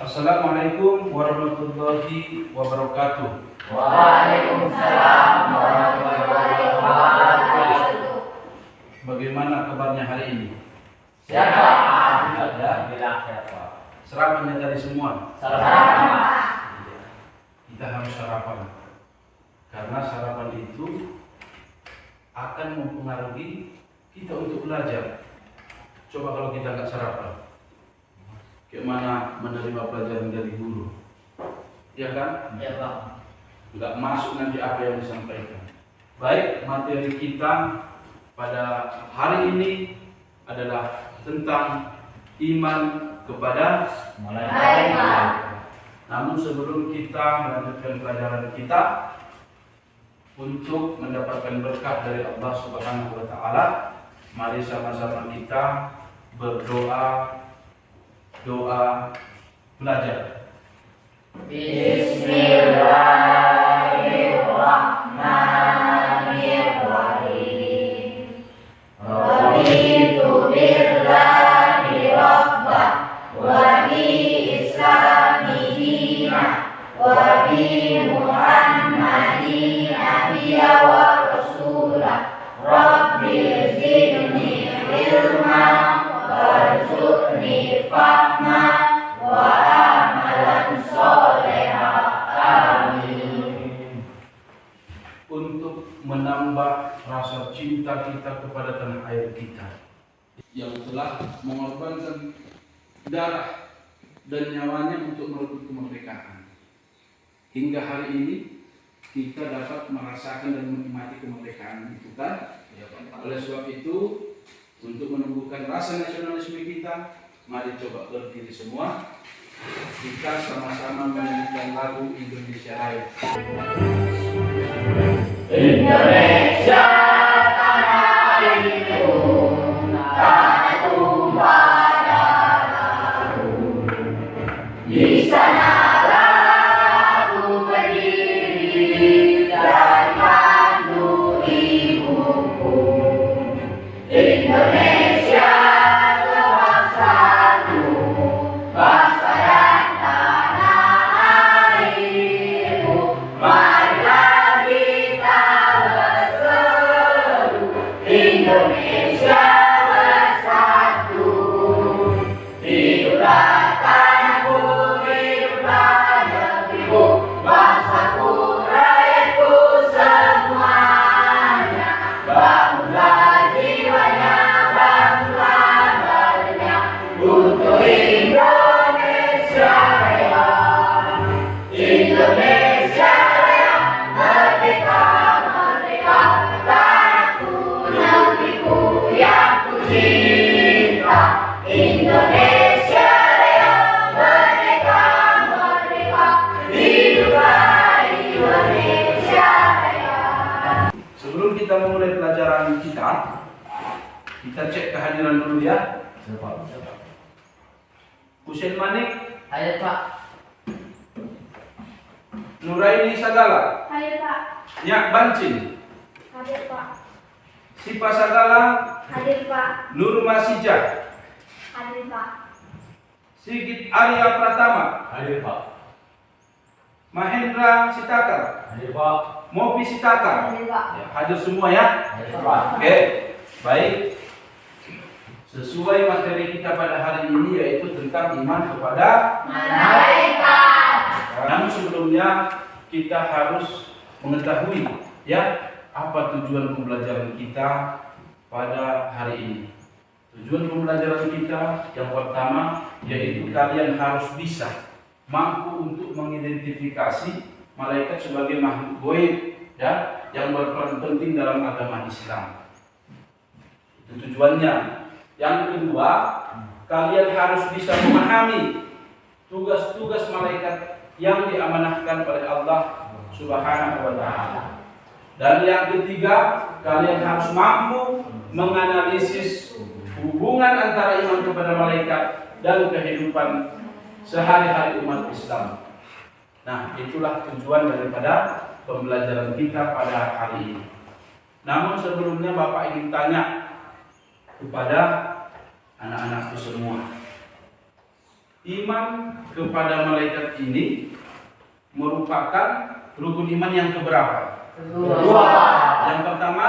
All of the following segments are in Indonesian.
Assalamualaikum warahmatullahi wabarakatuh. Waalaikumsalam warahmatullahi wabarakatuh. Bagaimana kabarnya hari ini? Siapa? Alhamdulillah siapa? Sarapannya tadi semua? Sarapan. Kita harus sarapan. Karena sarapan itu akan mempengaruhi kita untuk belajar. Coba kalau kita nggak sarapan, gimana menerima pelajaran dari guru? Ya kan? Ya Pak. Nggak masuk nanti apa yang disampaikan. Baik, materi kita pada hari ini adalah tentang iman kepada malaikat. Namun sebelum kita melanjutkan pelajaran kita untuk mendapatkan berkah dari Allah Subhanahu wa taala, mari sama-sama kita berdoa doa belajar. Bismillahirrahmanirrahim. Raditu billahi rabbah wa bi islami dinah wa bi Muhammadin nabiyya wa rasulah. Rabbi zidni ilma warzuqni fahma wa amalan soleha. Amin. Untuk menambah rasa cinta kita kepada tanah air kita yang telah mengorbankan darah dan nyawanya untuk merebut kemerdekaan. Hingga hari ini kita dapat merasakan dan menikmati kemerdekaan itu kan? Oleh sebab itu, untuk menumbuhkan rasa nasionalisme kita, mari coba berdiri semua. Kita sama-sama menyanyikan lagu Indonesia Raya. Indonesia tanah airku, tanah tumpah darahku. Di sanalah aku berdiri dan mandu ibuku. Indonesia bangsaku, bangsa dan tanah airku. Marilah kita berseru, Indonesia bersatu. Hiduplah tanahku, hiduplah negeriku, bangsaku, rakyatku semuanya. Bangunlah jiwanya, bangunlah badannya untuk Indonesia Raya. Indonesia Raya, merdeka, merdeka, tanahku, negeriku yang ku cinta. Indonesia Raya, merdeka, merdeka, hiduplah Indonesia Raya. Sebelum kita memulai pelajaran kita cek kehadiran dulu ya. Husein Manik, Ayo Pak. Nuraini Sagala, Hadir Pak. Nyak Bancin, Hadir Pak. Sipa Sagala, Hadir Pak. Nur Masijah, Hadir Pak. Sigit Arya Pratama, Hadir Pak. Mahendra Sitakar, Hadir Pak. Mopi Sitakar. Hadir Pak. Ya, hadir semua ya. Hadir Pak. Oke, baik. Sesuai materi kita pada hari ini yaitu tentang iman kepada Malaikat. Namun sebelumnya kita harus mengetahui ya apa tujuan pembelajaran kita pada hari ini. Tujuan pembelajaran kita yang pertama yaitu kalian harus bisa mampu untuk mengidentifikasi malaikat sebagai makhluk gaib ya yang berperan penting dalam agama Islam. Itu tujuannya. Yang kedua, kalian harus bisa memahami tugas-tugas malaikat yang diamanahkan oleh Allah Subhanahu wa taala. Dan yang ketiga, kalian harus mampu menganalisis hubungan antara iman kepada malaikat dan kehidupan sehari-hari umat Islam. Nah, itulah tujuan daripada pembelajaran kita pada hari ini. Namun sebelumnya Bapak ingin tanya kepada anak-anakku semua. Iman kepada malaikat ini merupakan rukun iman yang keberapa? Kedua. Yang pertama,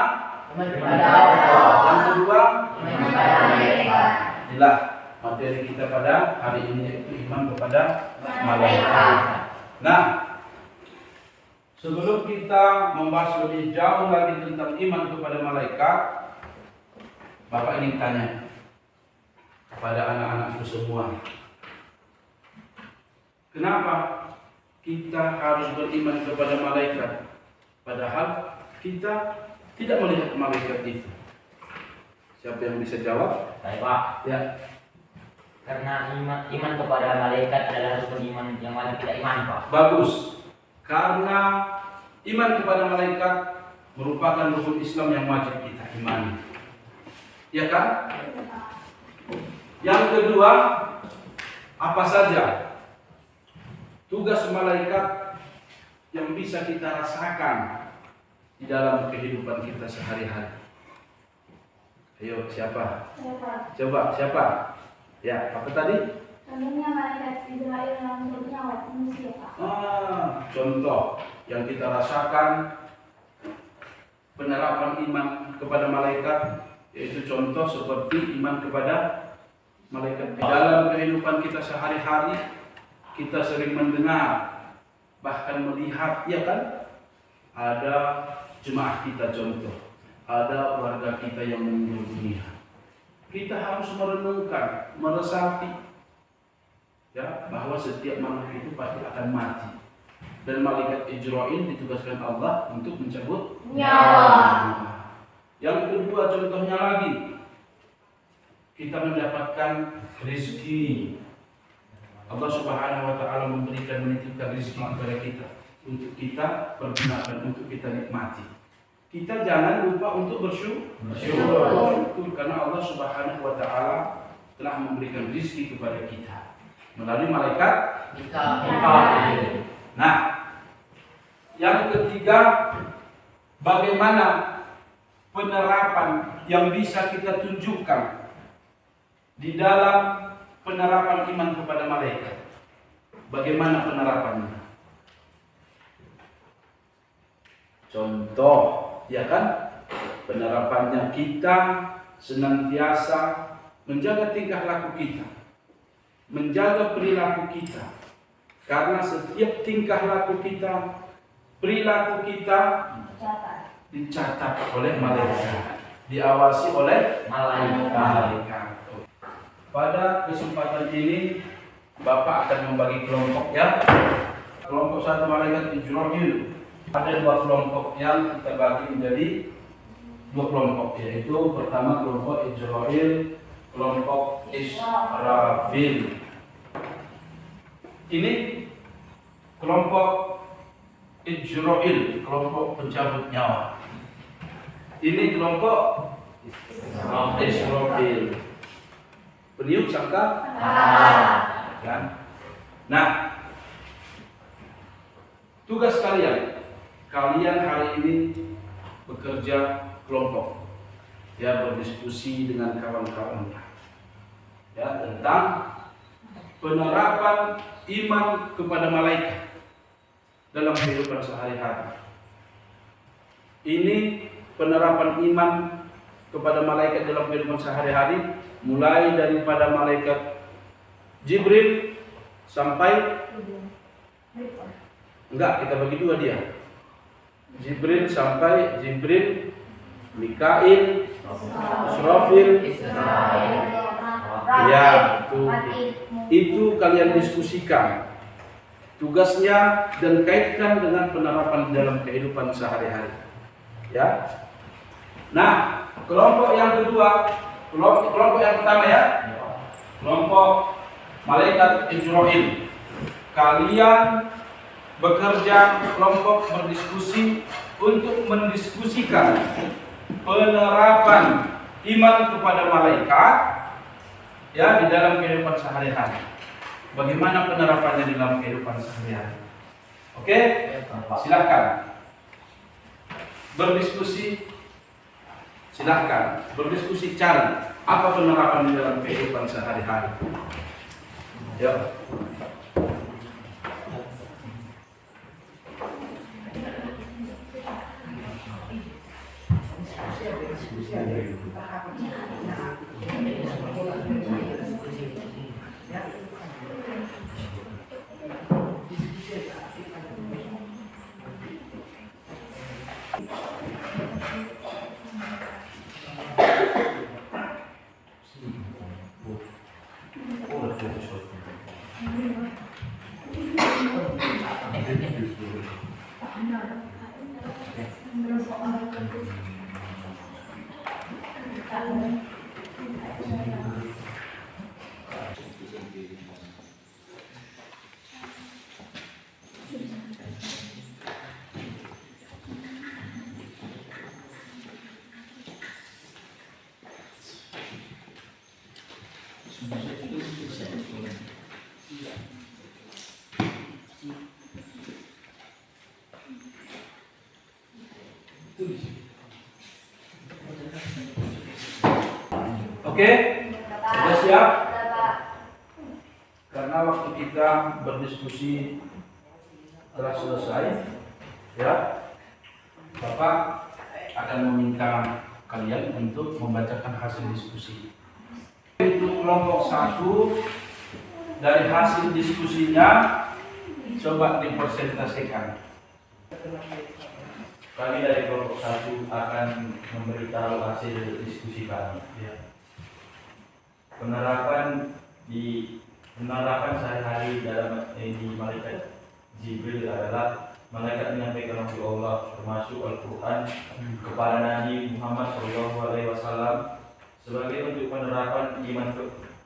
Iman kepada Allah. yang kedua, Iman kepada malaikat. inilah materi kita pada hari ini, yaitu iman kepada malaikat. Nah, sebelum kita membahas lebih jauh lagi tentang iman kepada malaikat, Bapak ingin tanya kepada anak-anakku semua, kenapa kita harus beriman kepada malaikat, padahal kita tidak melihat malaikat itu? Siapa yang bisa jawab? Baik Pak, Ya, karena iman kepada malaikat adalah rukun iman yang wajib kita imani Pak. bagus. Karena iman kepada malaikat merupakan rukun Islam yang wajib kita imani. Ya kan? Yang kedua, apa saja tugas malaikat yang bisa kita rasakan di dalam kehidupan kita sehari-hari? Ayo, siapa? Coba, siapa? Ya, apa tadi? Contohnya malaikat Israel yang bernyawa manusia, Pak. Contoh yang kita rasakan penerapan iman kepada malaikat, yaitu contoh seperti iman kepada malaikat. Di dalam kehidupan kita sehari-hari, kita sering mendengar, bahkan melihat, ya kan? Ada jemaah kita contoh, ada warga kita yang meninggal dunia. Kita harus merenungkan, meresapi, ya, bahwa setiap makhluk itu pasti akan mati. Dan malaikat Ijrail ditugaskan Allah untuk mencabut Nyawa. Yang kedua, contohnya lagi, kita mendapatkan rezeki. Allah Subhanahu wa taala memberikan, menitipkan rezeki kepada kita untuk kita pergunakan, untuk kita nikmati. Kita jangan lupa untuk bersyukur karena Allah Subhanahu wa taala telah memberikan rezeki kepada kita melalui malaikat. Nah, yang ketiga, bagaimana penerapan yang bisa kita tunjukkan di dalam penerapan iman kepada malaikat. Bagaimana penerapannya? Contoh, ya kan? Penerapannya kita senantiasa menjaga tingkah laku kita, menjaga perilaku kita. Karena setiap tingkah laku kita, perilaku kita dicatat oleh malaikat, diawasi oleh malaikat. Pada kesempatan ini Bapak akan membagi kelompok, ya. Kelompok satu malaikat Ijrail. Ada dua kelompok yang kita bagi menjadi dua kelompok, yaitu pertama kelompok Ijrail, kelompok Israfil. Ini kelompok Ijrail, kelompok pencabut nyawa. Ini kelompok Israfil, peniup sangka kan? Nah, tugas kalian hari ini bekerja kelompok, ya, berdiskusi dengan kawan-kawan, ya, tentang penerapan iman kepada malaikat dalam kehidupan sehari-hari. Ini penerapan iman kepada malaikat dalam kehidupan sehari-hari, mulai daripada malaikat Jibril sampai, enggak, kita bagi dua dia. Jibril sampai Jibril, Mikail, Israfil. Ya, itu kalian diskusikan tugasnya dan kaitkan dengan penerapan dalam kehidupan sehari-hari. Ya. Nah, kelompok yang kedua, kelompok yang pertama, ya, kelompok malaikat Ijrail. Kalian bekerja kelompok, berdiskusi untuk mendiskusikan penerapan iman kepada malaikat, ya, di dalam kehidupan sehari-hari. Bagaimana penerapannya di dalam kehidupan sehari-hari? Oke, silahkan berdiskusi. Silahkan berdiskusi, cari apa penerapan di dalam kehidupan sehari-hari. Ya. Oke, sudah siap? Sudah, Pak. Karena waktu kita berdiskusi telah selesai, ya, Bapak akan meminta kalian untuk membacakan hasil diskusi. Untuk kelompok 1, dari hasil diskusinya coba dipresentasikan. Kami dari kelompok 1 akan memberitahu hasil diskusi kami. Penerapan sehari-hari dalam di malaikat Jibril adalah malaikat menyampaikan wahyu Allah termasuk Al-Quran kepada Nabi Muhammad SAW sebagai bentuk penerapan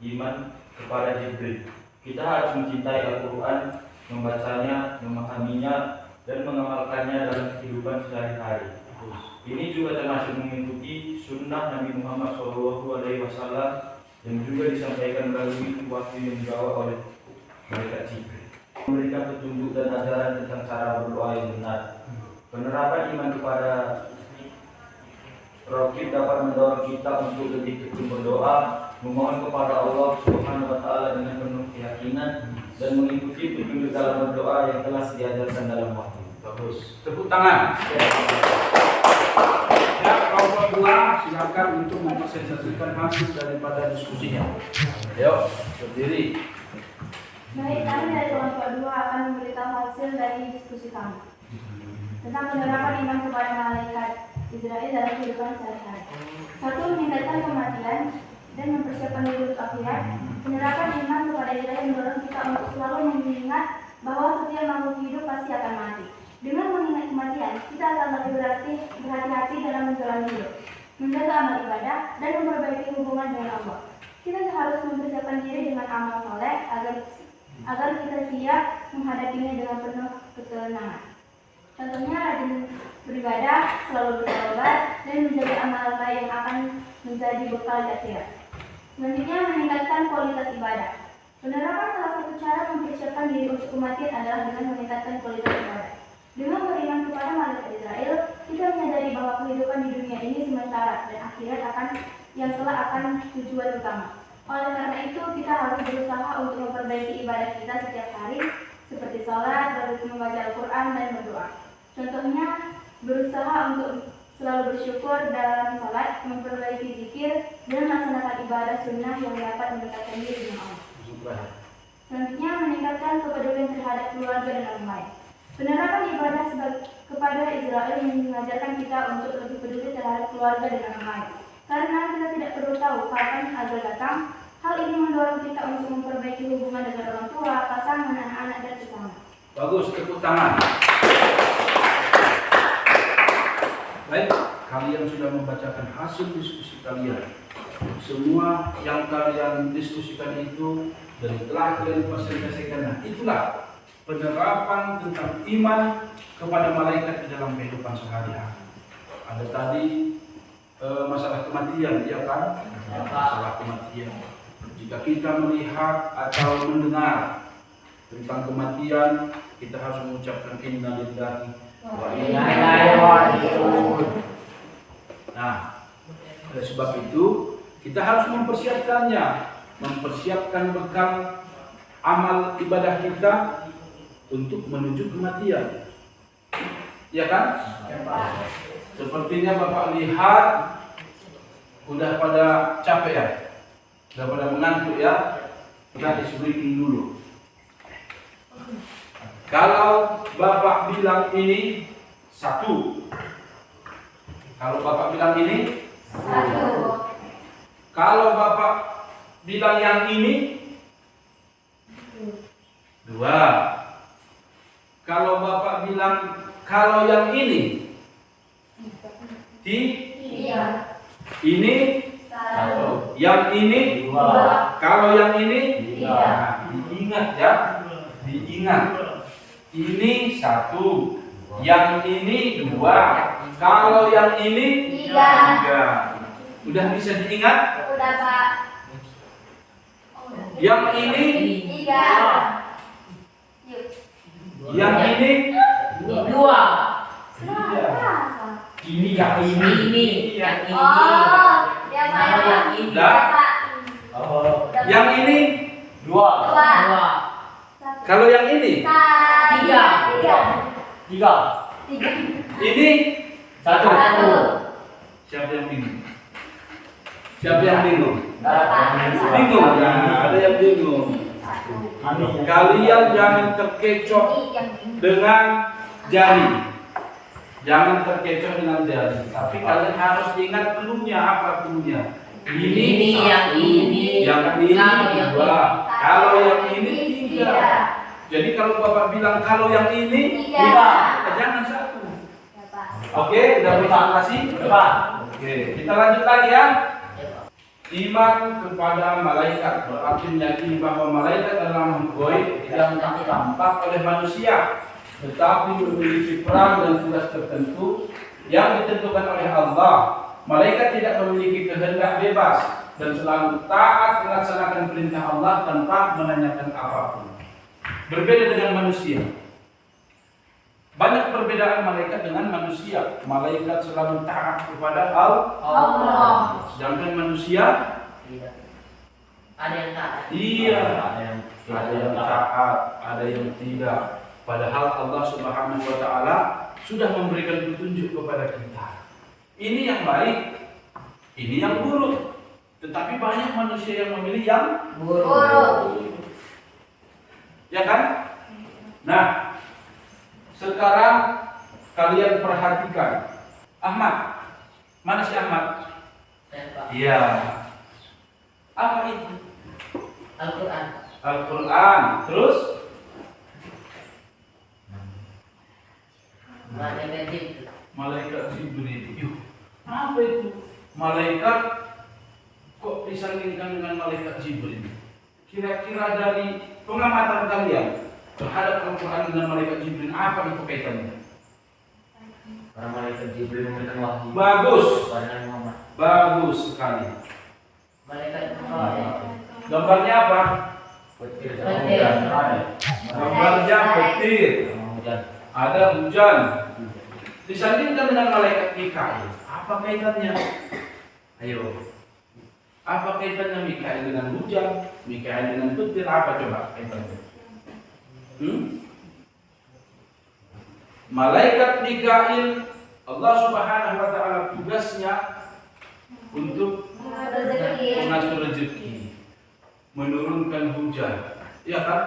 iman kepada Jibril. Kita harus mencintai Al-Quran, membacanya, memahaminya, dan mengamalkannya dalam kehidupan sehari-hari. Ini juga termasuk mengikuti sunnah Nabi Muhammad SAW yang juga disampaikan melalui wahyu yang dibawa oleh malaikat Jibril. Memberikan petunjuk dan ajaran tentang cara berdoa yang benar. Penerapan iman kepada Raqib dapat mendorong kita untuk lebih tekun berdoa, memohon kepada Allah Subhanahu wa taala dengan penuh keyakinan dan mengikuti petunjuk dalam berdoa yang telah diajarkan dalam wahyu. Bagus. Tepuk tangan. Ya, kelompok 2 silakan untuk mempresentasikan hasil daripada diskusinya. Ayo, berdiri. Baik, kami dari kelompok 2 akan memberitahu hasil dari diskusi kami tentang penerapan iman kepada malaikat Israel dalam kehidupan sehari-hari. 1. Meninggalkan kematian dan mempersiapkan diri untuk akhirat. Penerapan iman kepada Israel mendorong kita untuk selalu mengingat bahwa setiap makhluk hidup pasti akan mati. Dengan mengingat kematian, kita akan lebih berhati-hati dalam menjalani hidup, menjaga amal ibadah, dan memperbaiki hubungan dengan Allah. Kita harus mempersiapkan diri dengan amal soleh agar kita siap menghadapinya dengan penuh ketenangan. Contohnya rajin beribadah, selalu bertobat, dan menjaga amal baik yang akan menjadi bekal di akhirat. Selanjutnya, meningkatkan kualitas ibadah. Penerapan salah satu cara mempersiapkan diri untuk kematian adalah dengan meningkatkan kualitas ibadah. Dengan beriman kepada malaikat Israel, kita menyadari bahwa kehidupan di dunia ini sementara dan akhirat yang akan tujuan utama. Oleh karena itu, kita harus berusaha untuk memperbaiki ibadah kita setiap hari, seperti sholat, berusaha membaca Al-Quran, dan berdoa. Contohnya, berusaha untuk selalu bersyukur dalam sholat, memperbaiki zikir, dan melaksanakan ibadah sunnah yang dapat mendekatkan diri dengan Allah. Selanjutnya, meningkatkan kepedulian terhadap keluarga dan orang lain. Penerapan ibadah kepada Israel yang mengajarkan kita untuk lebih peduli terhadap keluarga dan orang lain. Karena kita tidak perlu tahu kapan ajal datang, hal ini mendorong kita untuk memperbaiki hubungan dengan orang tua, pasangan, anak-anak, dan sesama. Bagus, tepuk tangan. Baik, kalian sudah membacakan hasil diskusi kalian. Semua yang kalian diskusikan itu dan telah kalian presentasikan. Nah, itulah penerapan tentang iman kepada malaikat di dalam kehidupan sehari-hari. Ada tadi masalah kematian, ya kan? Masalah kematian. Jika kita melihat atau mendengar tentang kematian, kita harus mengucapkan inna lillahi wa inna ilaihi raji'un. Nah, oleh sebab itu kita harus mempersiapkannya, mempersiapkan bekal amal ibadah kita untuk menuju kematian. Ya kan? Sepertinya Bapak lihat udah pada capek ya, udah pada mengantuk ya. Kita disuruhin dulu. Kalau Bapak bilang ini 1, kalau Bapak bilang ini 1. Kalau Bapak bilang yang ini 2. Kalau Bapak bilang kalau yang ini, Tiga. ini, Satu. yang ini, Dua. kalau yang ini, Tiga. nah, diingat ya, diingat. Ini 1, yang ini 2, kalau yang ini Tiga. 3. Udah bisa diingat? Udah Pak. Yang ini, Tiga. Yuk. yang ini, Dua. Kenapa? ini yang ini. Ini. Yang ini. Oh, dia Kalau yang main. ini. Dah. Pak. Oh, Yang ini, 2. Dua. Dua. Satu. kalau yang ini, Tiga. Tiga. 3. Tiga. ini, 1. Satu. siapa yang bingung? Siapa yang bingung? Bapak. Bingung ya, ada yang bingung. Satu. Kalian jangan terkecoh Ini yang ini. dengan jari. Jangan terkecoh dengan jari. Tapi kalian harus ingat cluenya, apa cluenya? Ini, yang ini. Yang ini Kalau yang 2. Kalau yang ini 3. Tiga. Jadi kalau Bapak bilang kalau yang ini Tiga. jangan 1. Ya, Pak. Oke, udah bisa kasih? Oke, kita lanjut lagi ya. Iman kepada malaikat berarti meyakini bahwa malaikat adalah makhluk gaib yang tak tampak oleh manusia, tetapi memiliki peran dan tugas tertentu yang ditentukan oleh Allah. Malaikat tidak memiliki kehendak bebas dan selalu taat melaksanakan perintah Allah tanpa menanyakan apapun. Berbeda dengan manusia. Banyak perbedaan malaikat dengan manusia. Malaikat selalu taat kepada Allah. sedangkan manusia Tidak. Ada yang tak. iya, ada yang taat, ada yang tidak. Padahal Allah Subhanahu wa taala sudah memberikan petunjuk kepada kita. Ini yang baik, ini yang buruk. Tetapi banyak manusia yang memilih yang Buruk. ya kan? Nah, sekarang kalian perhatikan. Ahmad, mana si Ahmad? Saya, Pak. Iya. Apa itu? Al-Quran. Al-Quran. Terus? Malaikat Jibril. Malaikat Jibril. Yuh, apa itu? Malaikat kok disandingkan dengan malaikat Jibril? Kira-kira dari pengamatan kalian terhadap Al-Quran dengan malaikat Jibril, apa itu kaitannya? Karena malaikat Jibril memberikan wahyu Bagus. kepada Nabi Muhammad. Bagus sekali. Malaikat Jibril. Gambarnya apa? Petir Petir. Gambarnya petir. hujan. Ada hujan. Disandingkan dengan malaikat Mikail. Apa kaitannya? Ayo. Apa kaitannya Mikail dengan hujan? Mikail dengan petir, apa coba kaitannya? Malaikat Mikail, Allah Subhanahu wa taala tugasnya untuk Rezeki. mengatur rezeki, menurunkan hujan, ya kan?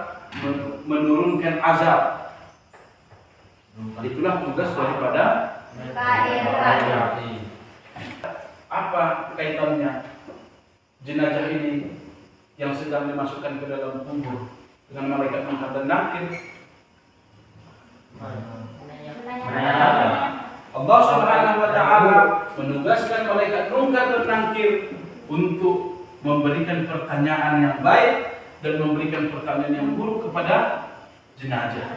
Menurunkan azab. Itulah tugas daripada Mikail. Apa kaitannya jenazah ini yang sedang dimasukkan ke dalam kubur dengan malaikat Munkar dan Nakir? Allah Subhanahu wa taala menugaskan malaikat Munkar dan Nakir untuk memberikan pertanyaan yang baik dan memberikan pertanyaan yang buruk kepada jenazah.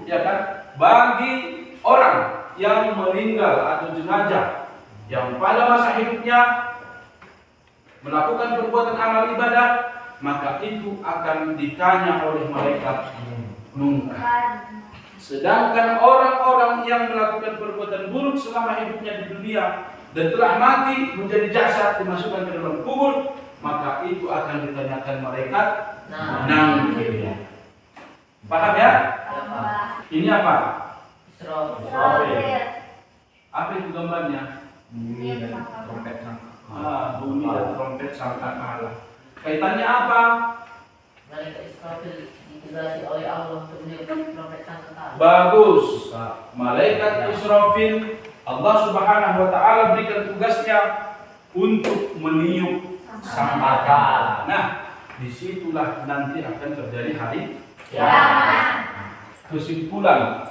Ya kan? Bagi orang yang meninggal atau jenazah yang pada masa hidupnya melakukan perbuatan amal ibadah, maka itu akan ditanya oleh malaikat Munkar. Sedangkan orang-orang yang melakukan perbuatan buruk selama hidupnya di dunia dan telah mati menjadi jasad dimasukkan ke dalam kubur, maka itu akan ditanyakan malaikat Nakir. Paham ya? Ini apa? Apa itu gambarnya? Bumi dan trompet sangka. Bumi dan trompet sangkakala. Kaitannya apa? Malaikat Israfil ditugasi oleh Allah untuk meniupkan trompet sangkakala. Bagus. Malaikat Israfil, Allah Subhanahu wa taala berikan tugasnya untuk meniup sangkakala. Nah, disitulah nanti akan terjadi hari Kesimpulan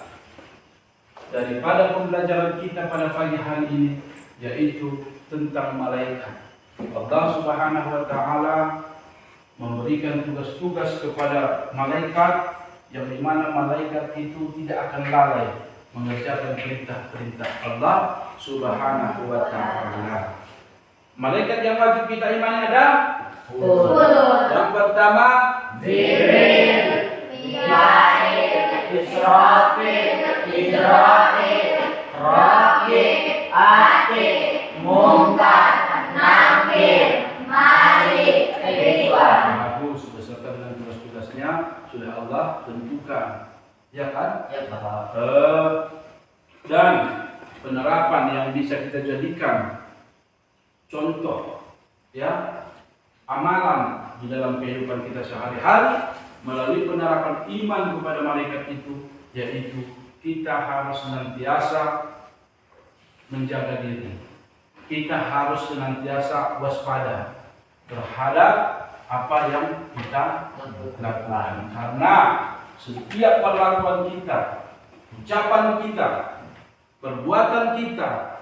daripada pembelajaran kita pada pagi hari ini yaitu tentang malaikat. Allah Subhanahu wa taala memberikan tugas-tugas kepada malaikat yang dimana malaikat itu tidak akan lalai mengerjakan perintah-perintah Allah Subhanahu wa taala. Malaikat yang wajib kita imani ada 10. Yang pertama Jibril, Mikail, Israfil, Israil, Raqib, Atid, Munkar, Nakir, Malik, Ridwan. Bagus, beserta dengan tugas-tugasnya sudah Allah tentukan, ya kan? Ya Pak. Dan penerapan yang bisa kita jadikan contoh, ya, amalan di dalam kehidupan kita sehari-hari melalui penerapan iman kepada malaikat itu, yaitu kita harus senantiasa menjaga diri. Kita harus senantiasa waspada terhadap apa yang kita lakukan, karena setiap perlakuan kita, ucapan kita, perbuatan kita,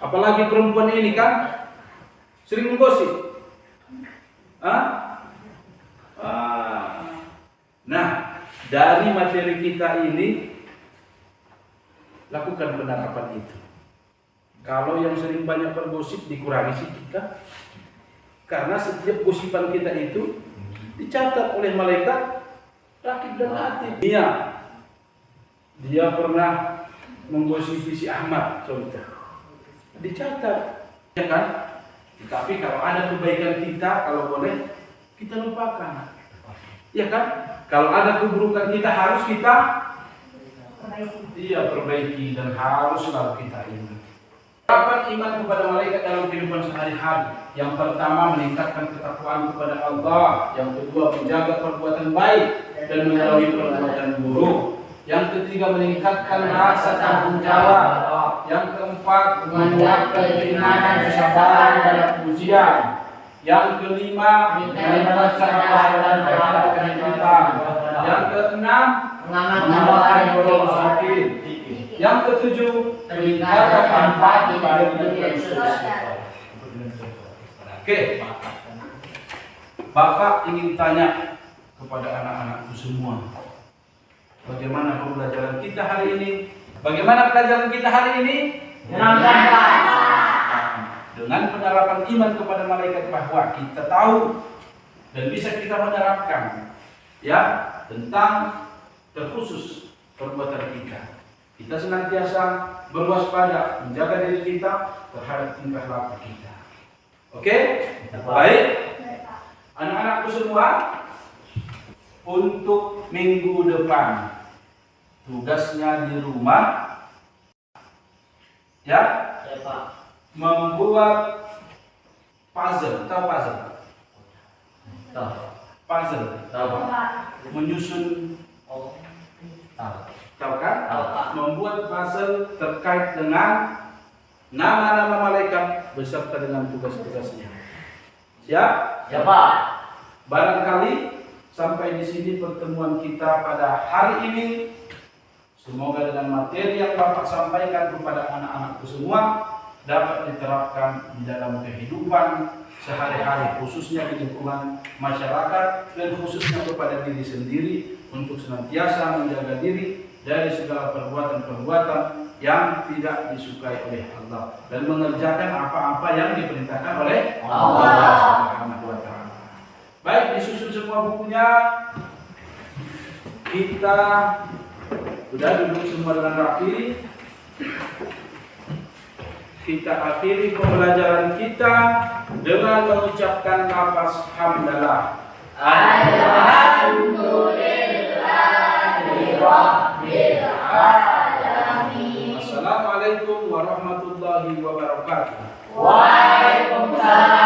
apalagi perempuan ini kan sering menggosip. Nah, dari materi kita ini lakukan penerapan itu. Kalau yang sering banyak bergosip dikurangi sedikit, karena setiap gosipan kita itu dicatat oleh malaikat Raqib dan Atid. Dia pernah menggosipi si Ahmad, contoh, dicatat, ya kan? Tapi kalau ada kebaikan kita, kalau boleh kita lupakan, ya kan? Kalau ada keburukan kita harus kita perbaiki dan harus selalu kita ingat. Penerapan iman kepada malaikat dalam kehidupan sehari-hari. Yang pertama, meningkatkan ketakwaan kepada Allah. Yang kedua, menjaga perbuatan baik dan menjauhi perbuatan buruk. Yang ketiga, meningkatkan rasa tanggung jawab. Yang keempat, menguatkan keimanan dan kesabaran dalam ujian. Yang kelima, meningkatkan kesadaran terhadap kehidupan. Yang keenam, mengamalkan golongan sakit. Yang ketujuh, meningkatkan empati pada kehidupan sosial. Oke, Bapak ingin tanya kepada anak-anakku semua, bagaimana pembelajaran kita hari ini? Bagaimana pelajaran kita hari ini? Dengan penerapan iman kepada malaikat, bahwa kita tahu dan bisa kita menerapkan, ya, tentang terkhusus perbuatan kita. Kita senantiasa berwaspada, menjaga diri kita terhadap tingkah laku kita. Oke? Baik. Anak-anakku semua, untuk minggu depan tugasnya di rumah, ya, Pak. membuat puzzle. Tahu puzzle? Puzzle. Menyusun. Tahu kan? Membuat puzzle terkait dengan nama-nama malaikat beserta dengan tugas-tugasnya. Siap? Ya Pak. Barangkali sampai di sini pertemuan kita pada hari ini. Semoga dengan materi yang Bapak sampaikan kepada anak-anakku semua dapat diterapkan di dalam kehidupan sehari-hari, khususnya di lingkungan masyarakat dan khususnya kepada diri sendiri, untuk senantiasa menjaga diri dari segala perbuatan-perbuatan yang tidak disukai oleh Allah dan mengerjakan apa-apa yang diperintahkan oleh Allah Subhanahu wa taala. Baik, disusun semua bukunya. Kita sudah duduk semua dengan rapi. Kita akhiri pembelajaran kita dengan mengucapkan lafaz hamdalah. Alhamdulillahirabbil alamin. Assalamualaikum warahmatullahi wabarakatuh. Waalaikumsalam